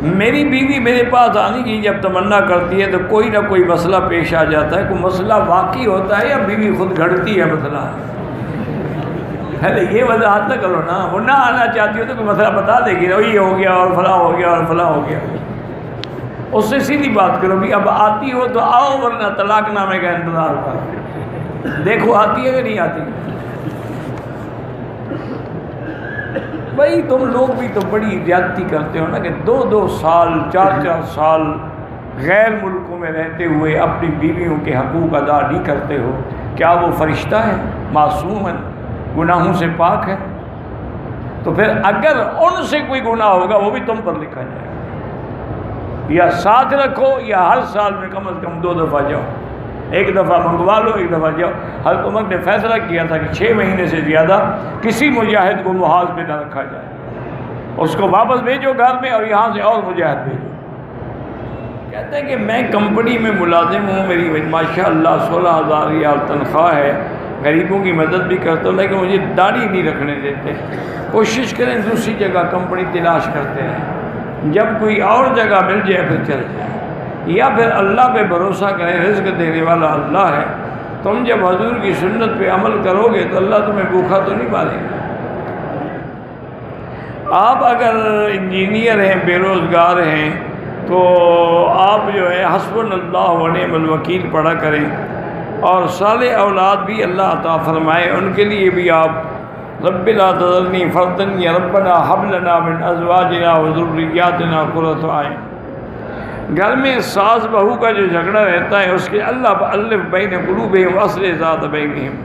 میری بیوی میرے پاس آنے کی جب تمنا کرتی ہے تو کوئی نہ کوئی مسئلہ پیش آ جاتا ہے. کوئی مسئلہ واقعی ہوتا ہے یا بیوی خود گھڑتی ہے مسئلہ؟ یہ وضاحت نہ کرو نا. وہ نہ آنا چاہتی ہو تو کوئی مسئلہ بتا دے گی نا، یہ ہو گیا اور فلاں ہو گیا اور فلاں ہو گیا. اس سے سیدھی بات کرو بھی اب آتی ہو تو آؤ، ورنہ طلاق نامے کا انتظار کرو. دیکھو آتی ہے کہ نہیں آتی. بھائی تم لوگ بھی تو بڑی زیادتی کرتے ہو نا کہ 2 سال 4 سال غیر ملکوں میں رہتے ہوئے اپنی بیویوں کے حقوق ادا نہیں کرتے ہو. کیا وہ فرشتہ ہے؟ معصوم ہے، گناہوں سے پاک ہے؟ تو پھر اگر ان سے کوئی گناہ ہوگا وہ بھی تم پر لکھا جائے گا. یا ساتھ رکھو یا ہر سال میں کم از کم 2 دفعہ جاؤ. 1 دفعہ منگوا لو، 1 دفعہ جاؤ. حضرت عمر نے فیصلہ کیا تھا کہ 6 مہینے سے زیادہ کسی مجاہد کو محاذ پہ نہ رکھا جائے. اس کو واپس بھیجو گھر میں اور یہاں سے اور مجاہد بھیجو. کہتے ہیں کہ میں کمپنی میں ملازم ہوں، میری ماشاءاللہ 16,000 ریال تنخواہ ہے، غریبوں کی مدد بھی کرتا ہوں، لیکن مجھے داڑھی نہیں رکھنے دیتے. کوشش کریں دوسری جگہ کمپنی تلاش کرتے رہیں، جب کوئی اور جگہ مل جائے پھر چل جائے. یا پھر اللہ پہ بھروسہ کریں، رزق دینے والا اللہ ہے. تم جب حضور کی سنت پہ عمل کرو گے تو اللہ تمہیں بھوکھا تو نہیں مارے گا. آپ اگر انجینئر ہیں، بے روزگار ہیں، تو آپ جو ہے حسبنا اللہ و نعم الوکیل پڑھا کریں، اور صالح اولاد بھی اللہ عطا فرمائے. ان کے لیے بھی آپ رب لا تذرنی فردا یا ربنا ہب لنا من ازواجنا وذریاتنا قرۃ اعین. گھر میں ساس بہو کا جو جھگڑا رہتا ہے اس کے اللہ الف بین قلوبہم واصلح ذات بینہم.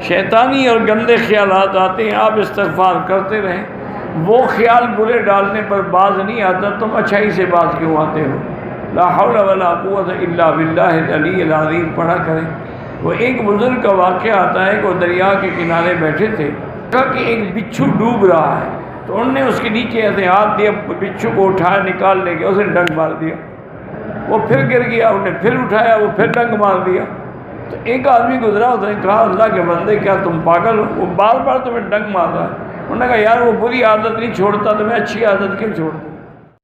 شیطانی اور گندے خیالات آتے ہیں، آپ استغفار کرتے رہیں. وہ خیال برے ڈالنے پر باز نہیں آتا، تم اچھائی سے باز کیوں آتے ہو؟ لا حول ولا قوت الا باللہ العلی العظیم پڑھا کریں. وہ ایک بزرگ کا واقعہ آتا ہے کہ وہ دریا کے کنارے بیٹھے تھے، کہا کہ ایک بچھو ڈوب رہا ہے، تو انہوں نے اس کے نیچے ایسے ہاتھ دیا، بچھو کو اٹھایا، نکال لے گیا، اسے ڈنگ مار دیا. وہ پھر گر گیا، انہوں نے پھر اٹھایا، وہ پھر ڈنگ مار دیا. تو ایک آدمی گزرا، اس نے کہا اللہ کے بندے کیا تم پاگل ہو؟ وہ بار بار تمہیں ڈنگ مار رہا ہے. انہوں نے کہا یار وہ بری عادت نہیں چھوڑتا تو میں اچھی عادت کیوں چھوڑ دوں؟